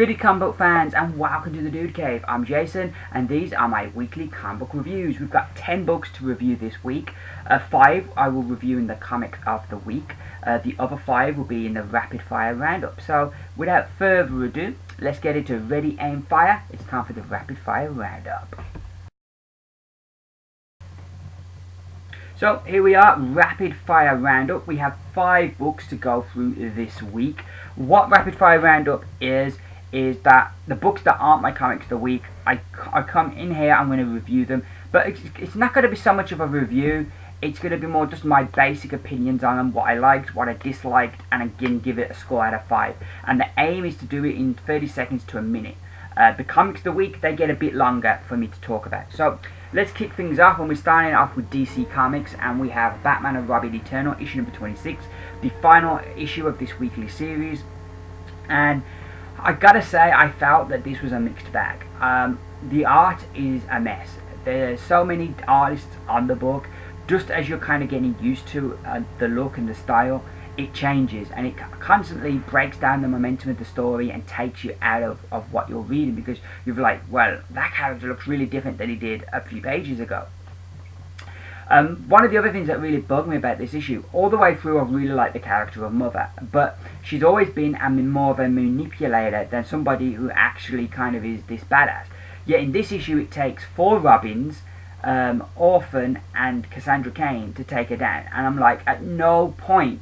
Greedy comic book fans, and welcome to the Dude Cave. I'm Jason, and these are my weekly comic book reviews. We've got 10 books to review this week. 5 I will review in the comic of the week. The other 5 will be in the rapid fire roundup. So without further ado, let's get into Ready, Aim, Fire. It's time for the rapid fire roundup. So here we are, rapid fire roundup. We have 5 books to go through this week. What rapid fire roundup is that the books that aren't my comics of the week, I come in here, I'm going to review them, but it's not going to be so much of a review. It's going to be more just my basic opinions on them, what I liked, what I disliked, and again give it a score out of 5. And the aim is to do it in 30 seconds to a minute. The comics of the week, they get a bit longer for me to talk about. So let's kick things off, and we're starting off with DC Comics, and we have Batman and Robin Eternal, issue number 26, the final issue of this weekly series. And I gotta say, I felt that this was a mixed bag. The art is a mess. There's so many artists on the book. Just as you're kind of getting used to the look and the style, it changes, and it constantly breaks down the momentum of the story and takes you out of what you're reading, because you're like, well, that character looks really different than he did a few pages ago. One of the other things that really bugged me about this issue, all the way through I really like the character of Mother, but she's always been more of a manipulator than somebody who actually kind of is this badass. Yet in this issue it takes 4 Robins, Orphan and Cassandra Cain to take her down, and I'm like, at no point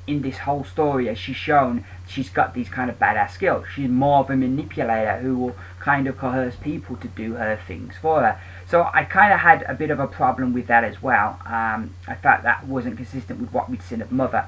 in this whole story has she shown she's got these kind of badass skills. She's more of a manipulator who will kind of coerce people to do her things for her. So I kind of had a bit of a problem with that as well. I felt that wasn't consistent with what we'd seen of Mother.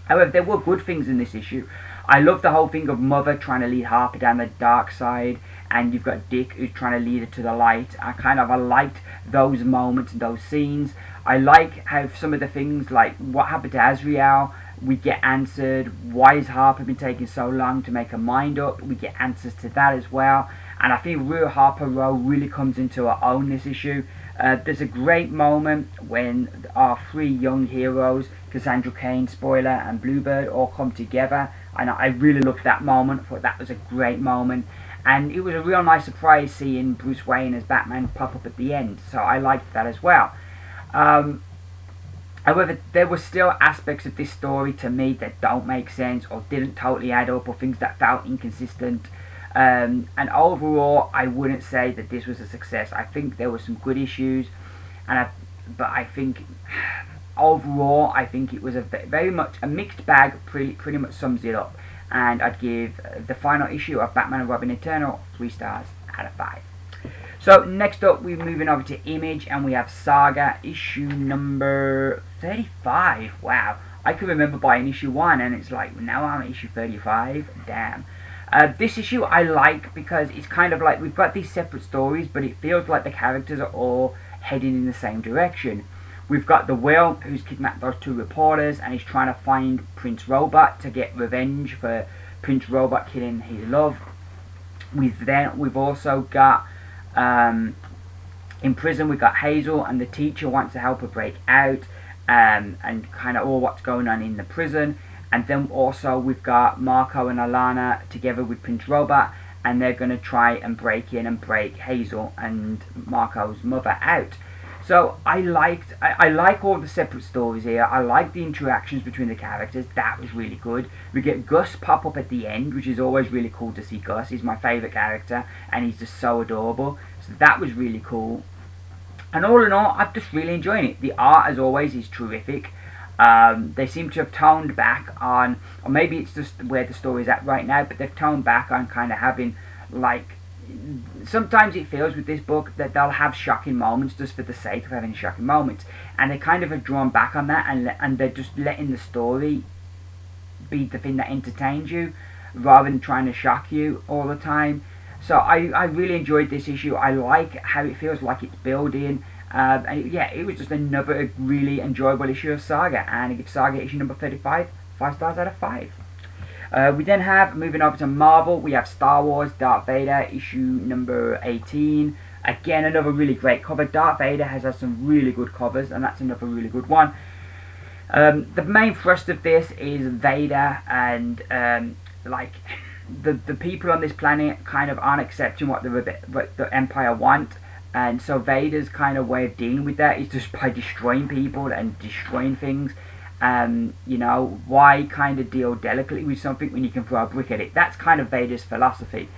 However, there were good things in this issue. I love the whole thing of Mother trying to lead Harper down the dark side, and you've got Dick who's trying to lead her to the light. I liked those moments and those scenes. I like how some of the things, like what happened to Azrael, we get answered. Why has Harper been taking so long to make her mind up? We get answers to that as well. And I think real Harper Row really comes into her own this issue. There's a great moment when our 3 young heroes, Cassandra Cain, Spoiler, and Bluebird, all come together. And I really loved that moment. I thought that was a great moment. And it was a real nice surprise seeing Bruce Wayne as Batman pop up at the end. So I liked that as well. However, there were still aspects of this story to me that don't make sense or didn't totally add up, or things that felt inconsistent. And overall, I wouldn't say that this was a success. I think there were some good issues, but I think overall, I think it was very much a mixed bag. Pretty much sums it up. And I'd give the final issue of Batman and Robin Eternal 3 stars out of 5. So next up, we're moving over to Image, and we have Saga issue number 35. Wow, I can remember buying issue 1, and it's like, now I'm at issue 35. Damn. This issue I like because it's kind of like we've got these separate stories, but it feels like the characters are all heading in the same direction. We've got the Will, who's kidnapped those 2 reporters, and he's trying to find Prince Robot to get revenge for Prince Robot killing his love. We've also got, in prison, we've got Hazel, and the teacher wants to help her break out, and kind of all what's going on in the prison. And then also we've got Marco and Alana together with Prince Robot, and they're going to try and break in and break Hazel and Marco's mother out. So I like all the separate stories here. I like the interactions between the characters. That was really good. We get Gus pop up at the end, which is always really cool to see Gus. He's my favourite character, and he's just so adorable. So that was really cool. And all in all, I'm just really enjoying it. The art, as always, is terrific. They seem to have toned back on, or maybe it's just where the story's at right now, but they've toned back on kind of having, like, sometimes it feels with this book that they'll have shocking moments just for the sake of having shocking moments, and they kind of have drawn back on that, and they're just letting the story be the thing that entertains you rather than trying to shock you all the time. So I really enjoyed this issue. I like how it feels like it's building, and yeah, it was just another really enjoyable issue of Saga, and I give Saga issue number 35 5 stars out of 5. We then have, moving over to Marvel, we have Star Wars Darth Vader issue number 18. Again, another really great cover. Darth Vader has had some really good covers, and that's another really good one. The main thrust of this is Vader, and like the people on this planet kind of aren't accepting what the Empire want, and so Vader's kind of way of dealing with that is just by destroying people and destroying things. You know, why kind of deal delicately with something when you can throw a brick at it? That's kind of Vader's philosophy.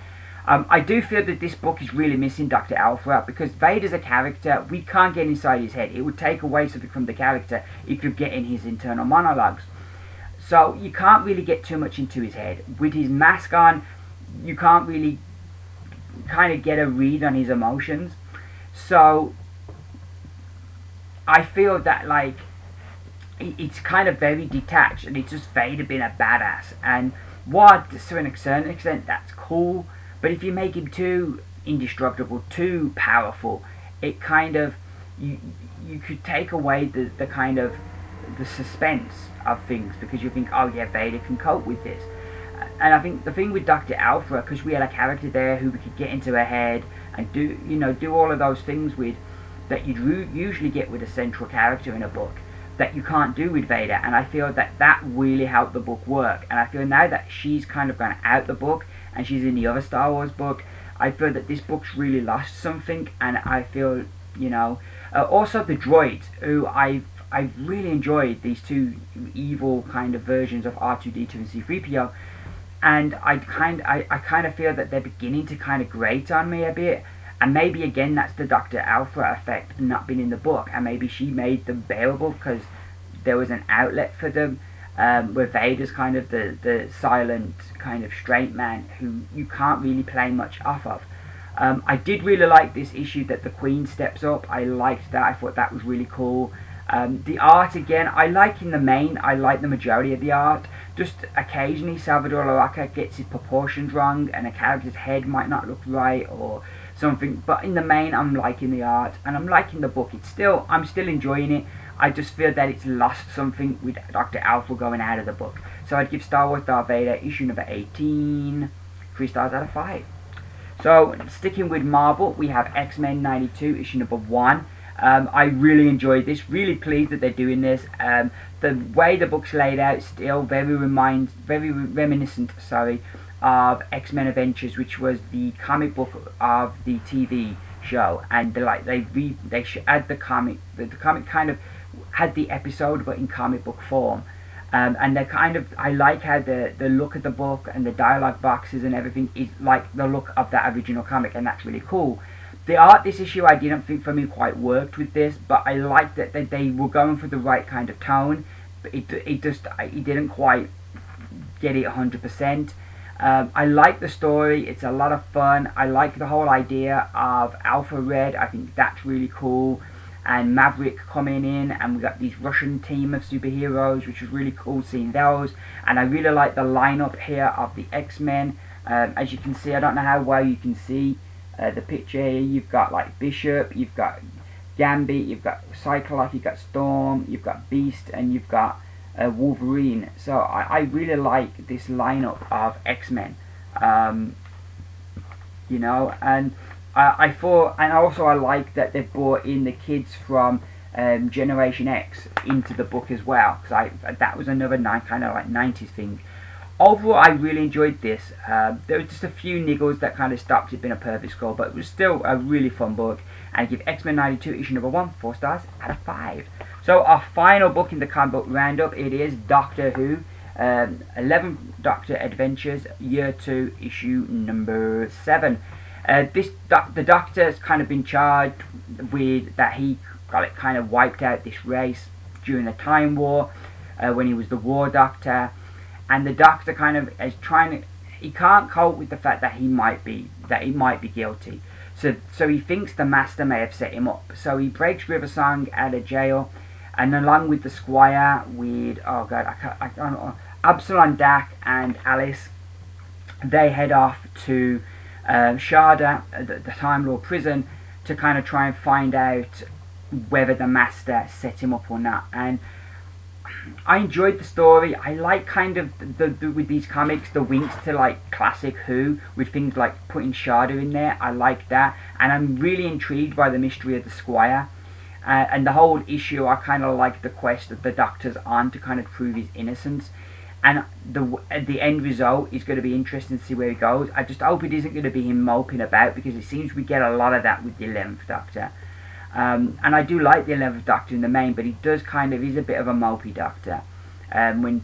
I do feel that this book is really missing Dr. Alpha, because Vader's a character. We can't get inside his head. It would take away something from the character if you're getting his internal monologues. So you can't really get too much into his head. With his mask on, you can't really kind of get a read on his emotions. So I feel that, like, it's kind of very detached, and it's just Vader being a badass. And what, to a certain extent, that's cool. But if you make him too indestructible, too powerful, it kind of, you could take away the kind of the suspense of things, because you think, oh yeah, Vader can cope with this. And I think the thing with Dr. Alpha, because we had a character there who we could get into her head and do all of those things with, that you'd usually get with a central character in a book, that you can't do with Vader. And I feel that really helped the book work. And I feel now that she's kind of gone out the book and she's in the other Star Wars book, I feel that this book's really lost something. And I feel, also the droids, who I've really enjoyed, these two evil kind of versions of R2-D2 and C-3PO, and I kind of feel that they're beginning to kind of grate on me a bit. And maybe again that's the Dr. Alpha effect not being in the book, and maybe she made them bearable because there was an outlet for them, where Vader's kind of the silent kind of straight man who you can't really play much off of. I did really like this issue that the Queen steps up. I liked that. I thought that was really cool. The art, again, I like in the main, I like the majority of the art. Just occasionally Salvador Larroca gets his proportions wrong and a character's head might not look right or something, but in the main I'm liking the art and I'm liking the book. I'm still enjoying it. I just feel that it's lost something with Dr. Alpha going out of the book. So I'd give Star Wars Darth Vader issue number 18 3 stars out of 5. So sticking with Marvel, we have X-Men 92 issue number 1. I really enjoyed this, really pleased that they're doing this. The way the book's laid out still very reminiscent of X-Men Adventures, which was the comic book of the TV show, and they add the comic. The comic kind of had the episode, but in comic book form. And they I like how the look of the book and the dialogue boxes and everything is like the look of that original comic, and that's really cool. The art this issue I didn't think for me quite worked with this, but I liked that they were going for the right kind of tone, but it didn't quite get it 100%. I like the story, it's a lot of fun. I like the whole idea of Alpha Red, I think that's really cool. And Maverick coming in, and we got these Russian team of superheroes, which was really cool seeing those. And I really like the lineup here of the X-Men. As you can see, I don't know how well you can see the picture here. You've got like Bishop, you've got Gambit, you've got Cyclops, you've got Storm, you've got Beast, and you've got Wolverine. So I really like this lineup of X-Men. And I thought, and also I like that they brought in the kids from Generation X into the book as well, because that was another kind of like 90s thing. Overall, I really enjoyed this. There was just a few niggles that kind of stopped it being a perfect score, but it was still a really fun book. And I give X-Men 92 issue number 1 4 stars out of 5. So our final book in the comic book roundup, it is Doctor Who, 11 Doctor Adventures, Year 2, issue number 7. The Doctor has kind of been charged with that he kind of wiped out this race during the Time War, when he was the War Doctor. And the Doctor kind of is he can't cope with the fact that he might be guilty. So he thinks the Master may have set him up. So he breaks River Song out of jail, and along with the Squire, with I don't know, Absalom Dak and Alice, they head off to Sharda, the Time Lord prison, to kind of try and find out whether the Master set him up or not. And I enjoyed the story. I like kind of with these comics the winks to like classic Who, with things like putting Sharda in there. I like that, and I'm really intrigued by the mystery of the Squire, and the whole issue. I kind of like the quest that the Doctor's on to kind of prove his innocence. and the end result is going to be interesting to see where he goes. I just hope it isn't going to be him moping about, because it seems we get a lot of that with the 11th Doctor. And I do like the 11th Doctor in the main, but he does kind of, he's a bit of a mopey Doctor. When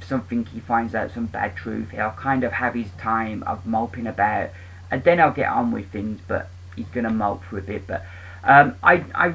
he finds out some bad truth, he'll kind of have his time of moping about, and then I'll get on with things, but he's going to mope for a bit. But I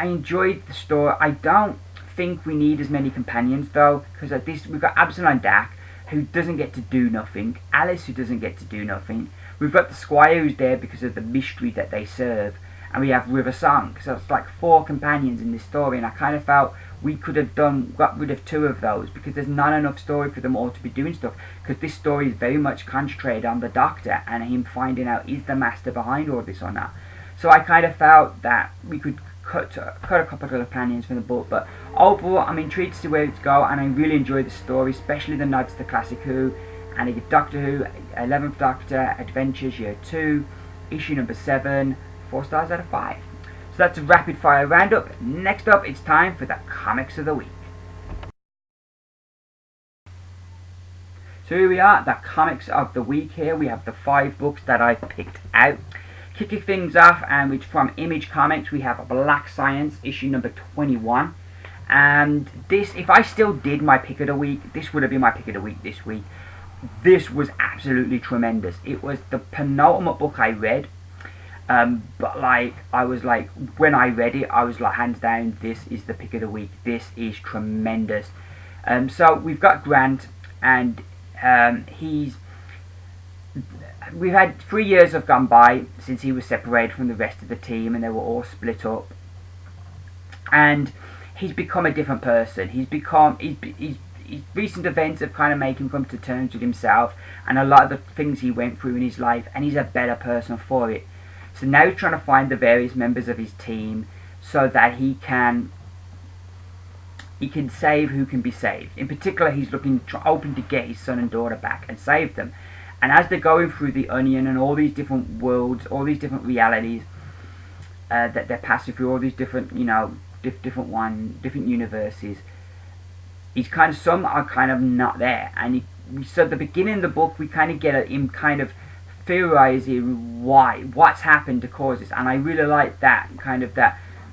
enjoyed the story. I don't think we need as many companions though, because at this we've got Absalom Dak, who doesn't get to do nothing, Alice, who doesn't get to do nothing, we've got the Squire, who's there because of the mystery that they serve, and we have River Song. So it's like 4 companions in this story, and I kind of felt we could have got rid of 2 of those, because there's not enough story for them all to be doing stuff, because this story is very much concentrated on the Doctor and him finding out is the master behind all this or not. So I kind of felt that we could cut a couple of companions from the book, but overall I'm intrigued to see where it's go, and I really enjoyed the story, especially the nods to Classic Who, and I get Doctor Who, 11th Doctor, Adventures Year 2, issue number 7, 4 stars out of 5. So that's a rapid fire roundup. Next up, it's time for the comics of the week. So here we are, the comics of the week. Here we have the 5 books that I picked out. Kicking things off, and it's from Image Comics. We have Black Science, issue number 21. And this, if I still did my pick of the week, this would have been my pick of the week this week. This was absolutely tremendous. It was the penultimate book I read. But like, I was like, when I read it, I was like, hands down, this is the pick of the week. This is tremendous. So we've got Grant, and we've had 3 years have gone by since he was separated from the rest of the team, and they were all split up. And he's become a different person. His recent events have kind of made him come to terms with himself and a lot of the things he went through in his life, and he's a better person for it. So now he's trying to find the various members of his team so that he can save who can be saved. In particular, he's hoping to get his son and daughter back and save them. And as they're going through the Onion and all these different worlds, all these different realities that they're passing through, all these different, different universes, some are kind of not there. And so at the beginning of the book, we kind of get him kind of theorizing what's happened to cause this, and I really like that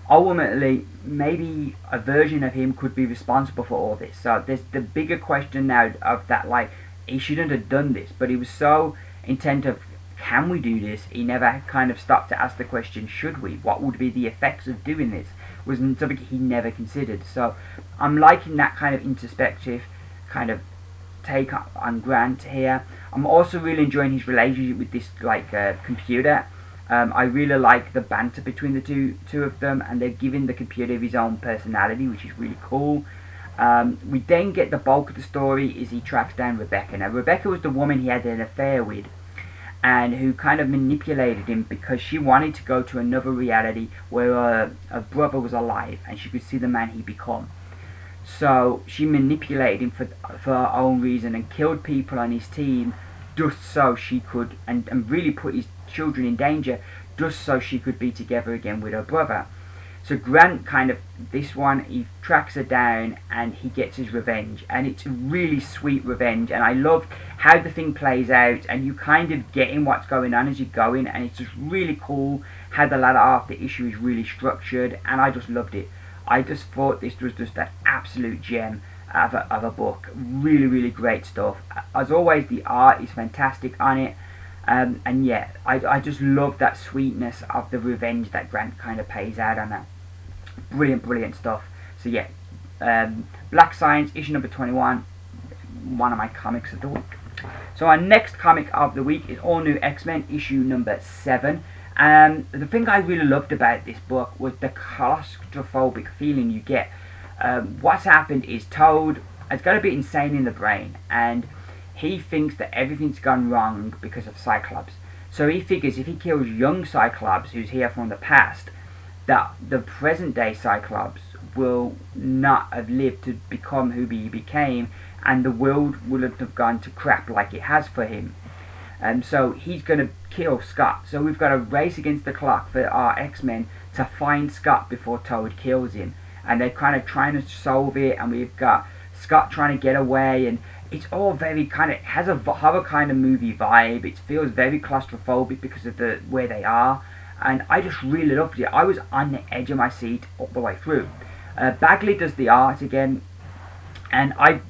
ultimately maybe a version of him could be responsible for all this. So there's the bigger question now of that, like, he shouldn't have done this, but he was so intent of, can we do this? He never kind of stopped to ask the question, should we? What would be the effects of doing this? Was something he never considered. So I'm liking that kind of introspective kind of take on Grant here. I'm also really enjoying his relationship with this computer. I really like the banter between the two of them, and they're giving the computer his own personality, which is really cool. We then get the bulk of the story is he tracks down Rebecca. Now Rebecca was the woman he had an affair with, and who kind of manipulated him because she wanted to go to another reality where her brother was alive and she could see the man he become. So she manipulated him for her own reason and killed people on his team just so she could, and really put his children in danger just so she could be together again with her brother. So Grant this one, he tracks her down and he gets his revenge, and it's a really sweet revenge, and I love how the thing plays out, and you kind of getting what's going on as you're going, and it's just really cool how the latter half of the issue is really structured, and I just loved it. I just thought this was just an absolute gem of a book. Really, really great stuff. As always, the art is fantastic on it. And yeah, I just love that sweetness of the revenge that Grant kind of pays out on that. Brilliant, brilliant stuff. So yeah, Black Science, issue number 21, one of my comics of the week. So our next comic of the week is All New X-Men, issue number 7. The thing I really loved about this book was the claustrophobic feeling you get. What's happened is Toad has got a bit insane in the brain, and he thinks that everything's gone wrong because of Cyclops. So he figures if he kills young Cyclops, who's here from the past, that the present day Cyclops will not have lived to become who he became, and the world wouldn't have gone to crap like it has for him. So he's going to kill Scott. So we've got a race against the clock for our X-Men to find Scott before Toad kills him. And they're kind of trying to solve it, and we've got Scott trying to get away, and it's all very kind of, it has a horror kind of movie vibe. It feels very claustrophobic because of the where they are, and I just really loved it. I was on the edge of my seat all the way through. Bagley does the art again, and I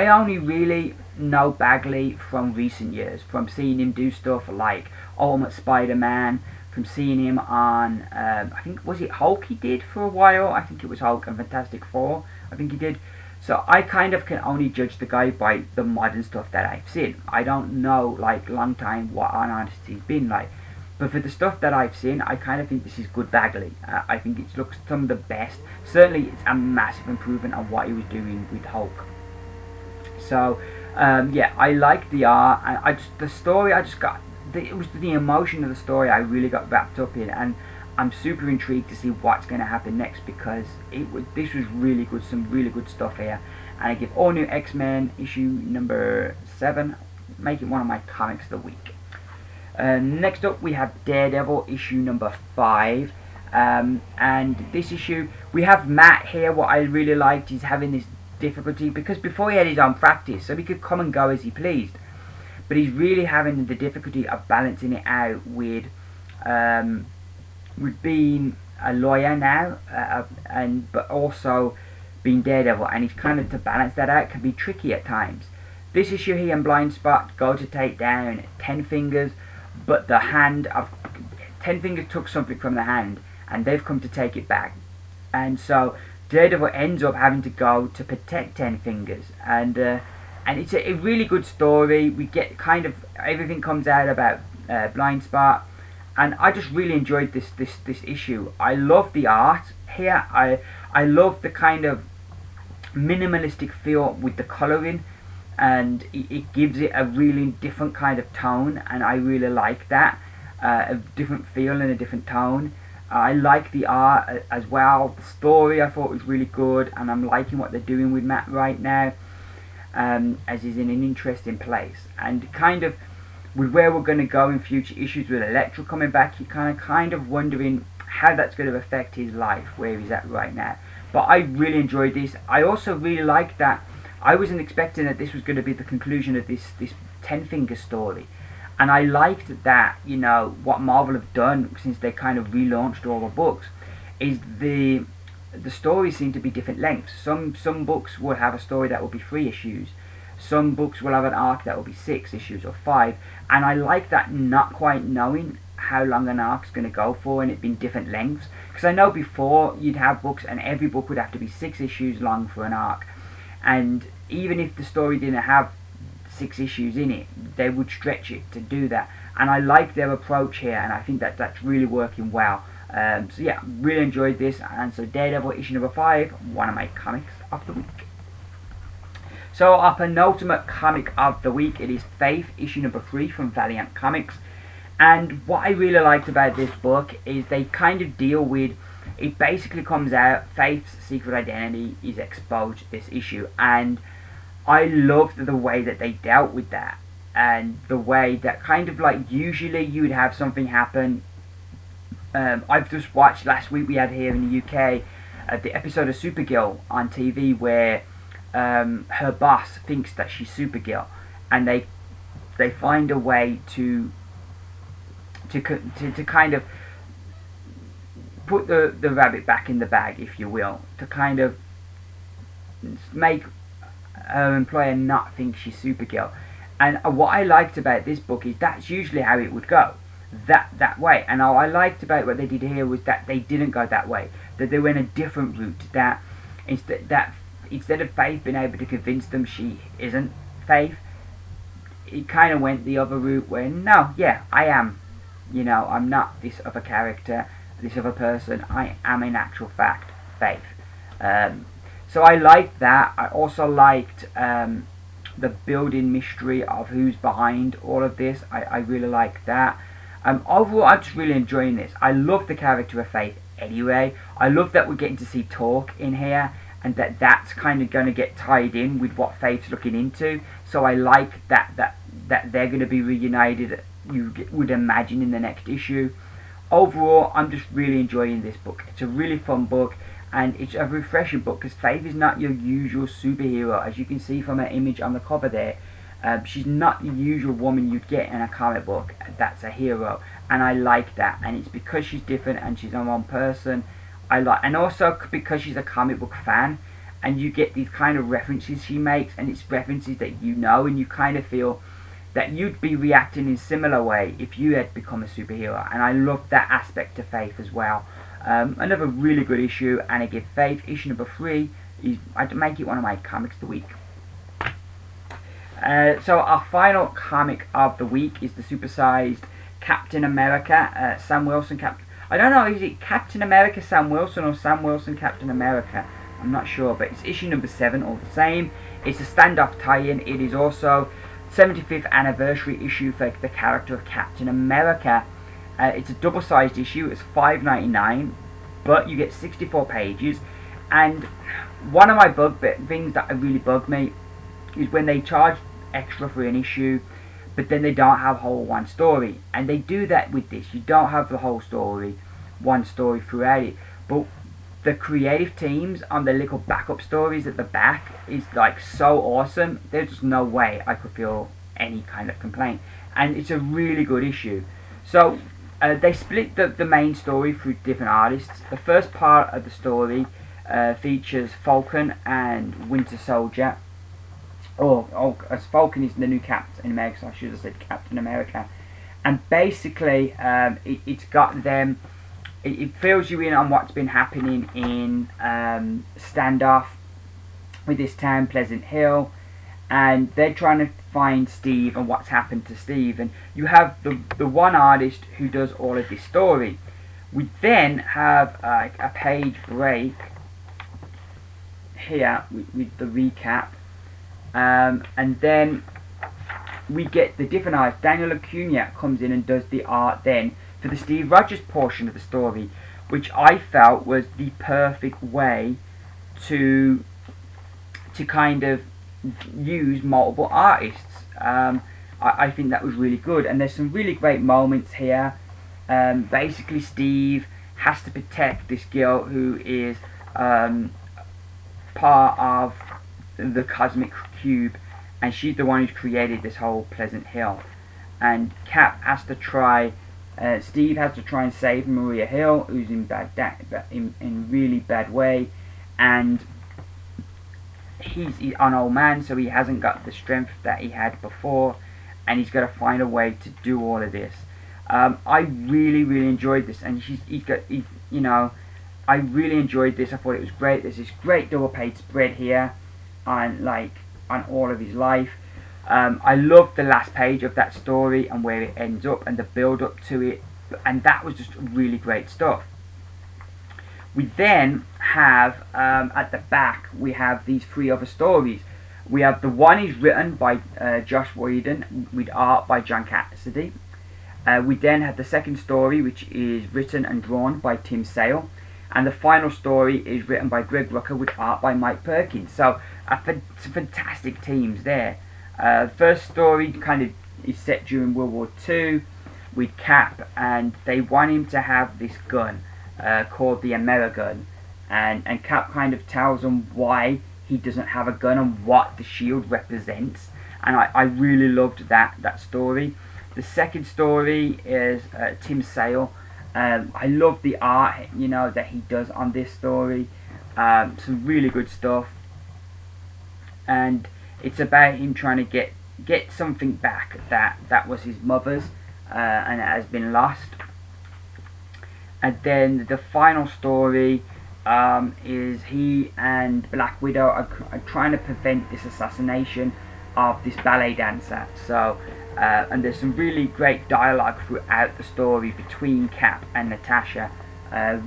only really know Bagley from recent years, from seeing him do stuff like Ultimate Spider-Man, from seeing him on, I think, was it Hulk he did for a while? I think it was Hulk and Fantastic Four, I think he did. So I kind of can only judge the guy by the modern stuff that I've seen. I don't know, like, long time what on honesty's been like. But for the stuff that I've seen, I kind of think this is good Bagley. I think it looks some of the best. Certainly, it's a massive improvement on what he was doing with Hulk. So, yeah, I like the art, and the story, it was the emotion of the story I really got wrapped up in, and I'm super intrigued to see what's going to happen next, because this was really good, some really good stuff here, and I give All New X-Men issue number 7, make it one of my comics of the week. Next up we have Daredevil issue number 5, and this issue, we have Matt here. What I really liked is having this difficulty, because before he had his own practice, so he could come and go as he pleased, but he's really having the difficulty of balancing it out with being a lawyer now, but also being Daredevil, and he's kind of, to balance that out can be tricky at times. This issue he and Blind Spot go to take down 10 Fingers, but the hand of 10 Fingers took something from the hand, and they've come to take it back, and so Daredevil ends up having to go to protect 10 Fingers, and it's a really good story. We get kind of everything comes out about Blind Spot, and I just really enjoyed this issue. I love the art here. I love the kind of minimalistic feel with the colouring, and it gives it a really different kind of tone, and I really like that, a different feel and a different tone. I like the art as well. The story I thought was really good, and I'm liking what they're doing with Matt right now, as he's in an interesting place. And kind of with where we're going to go in future issues with Elektra coming back, you're kind of wondering how that's going to affect his life, where he's at right now. But I really enjoyed this. I also really liked that I wasn't expecting that this was going to be the conclusion of this 10 Finger story. And I liked that, you know, what Marvel have done since they kind of relaunched all the books, is the stories seem to be different lengths. Some books will have a story that will be 3 issues. Some books will have an arc that will be 6 issues or 5. And I like that, not quite knowing how long an arc's going to go for, and it being different lengths. Because I know before you'd have books and every book would have to be 6 issues long for an arc. And even if the story didn't have 6 issues in it, they would stretch it to do that, and I like their approach here, and I think that that's really working well. So yeah, really enjoyed this, and so Daredevil issue number 5, one of my comics of the week. So our penultimate comic of the week, it is Faith issue number 3 from Valiant Comics, and what I really liked about this book is they kind of deal with, it basically comes out, Faith's secret identity is exposed this issue, and I loved the way that they dealt with that, and the way that kind of like usually you would have something happen. I've just watched, last week we had here in the UK the episode of Supergirl on TV where her boss thinks that she's Supergirl, and they find a way to kind of put the rabbit back in the bag, if you will, to kind of make her employer not think she's Supergirl. And what I liked about this book is that's usually how it would go, that way. And all I liked about what they did here was that they didn't go that way, that they went a different route, that instead of Faith being able to convince them she isn't Faith, it kind of went the other route where, no, yeah, I am, you know, I'm not this other character, this other person, I am in actual fact Faith. So I liked that. I also liked the building mystery of who's behind all of this. I really liked that. Overall, I'm just really enjoying this. I love the character of Faith anyway. I love that we're getting to see Talk in here, and that's kind of going to get tied in with what Faith's looking into. So I like that they're going to be reunited, you would imagine, in the next issue. Overall, I'm just really enjoying this book. It's a really fun book, and it's a refreshing book because Faith is not your usual superhero, as you can see from her image on the cover there. She's not the usual woman you'd get in a comic book that's a hero, and I like that. And it's because she's different and she's her own person. And also because she's a comic book fan, and you get these kind of references she makes, and it's references that you know, and you kind of feel that you'd be reacting in a similar way if you had become a superhero. And I love that aspect to Faith as well. Another really good issue, and again, Faith issue number 3 is, I'd make it one of my comics of the week. So our final comic of the week is the supersized Captain America, Sam Wilson. I don't know, is it Captain America Sam Wilson or Sam Wilson Captain America? I'm not sure, but it's issue number 7, all the same. It's a standoff tie-in. It is also 75th anniversary issue for the character of Captain America. It's a double-sized issue. It's $5.99, but you get 64 pages. And one of my things that really bug me is when they charge extra for an issue, but then they don't have whole one story. And they do that with this. You don't have the whole story, one story throughout it. But the creative teams on the little backup stories at the back is like so awesome. There's just no way I could feel any kind of complaint. And it's a really good issue. So they split the main story through different artists. The first part of the story features Falcon and Winter Soldier. As Falcon is the new Captain America, so I should have said Captain America. And basically, it's got them. It fills you in on what's been happening in Standoff with this town, Pleasant Hill, and they're trying to find Steve and what's happened to Steve. And you have the one artist who does all of this story. We then have a page break here with the recap, and then we get the different artists. Daniel Acuna comes in and does the art then for the Steve Rogers portion of the story, which I felt was the perfect way to kind of use multiple artists. I think that was really good, and there's some really great moments here. Basically, Steve has to protect this girl who is part of the Cosmic Cube, and she's the one who's created this whole Pleasant Hill. And Cap has to try. Steve has to try and save Maria Hill, who's in really bad way, and he's an old man, so he hasn't got the strength that he had before, and he's got to find a way to do all of this. I really enjoyed this, and I really enjoyed this. I thought it was great. There's this great double page spread here on all of his life. I loved the last page of that story and where it ends up and the build up to it, and that was just really great stuff. We then have at the back we have these 3 other stories. We have the one is written by Josh Whedon with art by John Cassidy. We then have the second story, which is written and drawn by Tim Sale, and the final story is written by Greg Rucka with art by Mike Perkins. So some fantastic teams there. First story kind of is set during World War II with Cap, and they want him to have this gun called the Amerigun, and Cap kind of tells him why he doesn't have a gun and what the shield represents, and I really loved that story. The second story is Tim Sale. I love the art that he does on this story. Some really good stuff, and it's about him trying to get something back that was his mother's, and it has been lost. And then the final story is he and Black Widow are trying to prevent this assassination of this ballet dancer. So and there's some really great dialogue throughout the story between Cap and Natasha.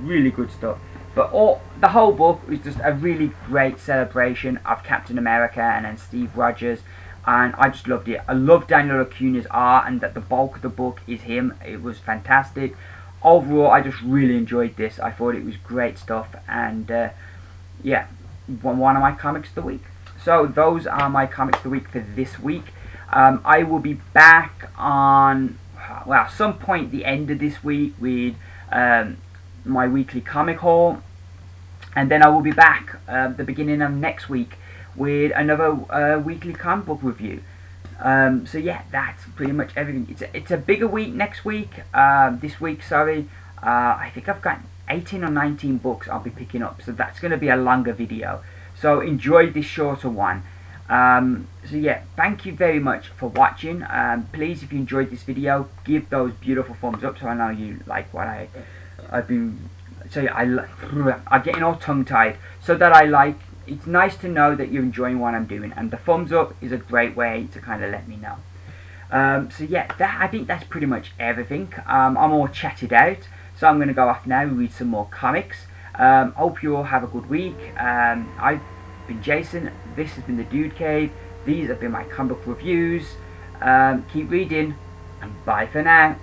Really good stuff. But the whole book is just a really great celebration of Captain America and then Steve Rogers, and I just loved it. I love Daniel Acuna's art, and that the bulk of the book is him. It was fantastic. Overall, I just really enjoyed this. I thought it was great stuff, and yeah, one of my comics of the week. So those are my comics of the week for this week. I will be back on some point the end of this week with my weekly comic haul. And then I will be back the beginning of next week with another weekly comic book review. So yeah, that's pretty much everything. It's a bigger week next week. This week, sorry. I think I've got 18 or 19 books I'll be picking up, so that's going to be a longer video. So enjoy this shorter one. So yeah, thank you very much for watching. Please, if you enjoyed this video, give those beautiful thumbs up so I know you like what I've been. So yeah, I'm getting all tongue-tied. So that I like. It's nice to know that you're enjoying what I'm doing, and the thumbs up is a great way to kind of let me know. So yeah, I think that's pretty much everything. I'm all chatted out, so I'm going to go off now and read some more comics. Hope you all have a good week. I've been Jason. This has been the Dude Cave. These have been my comic book reviews. Keep reading, and bye for now.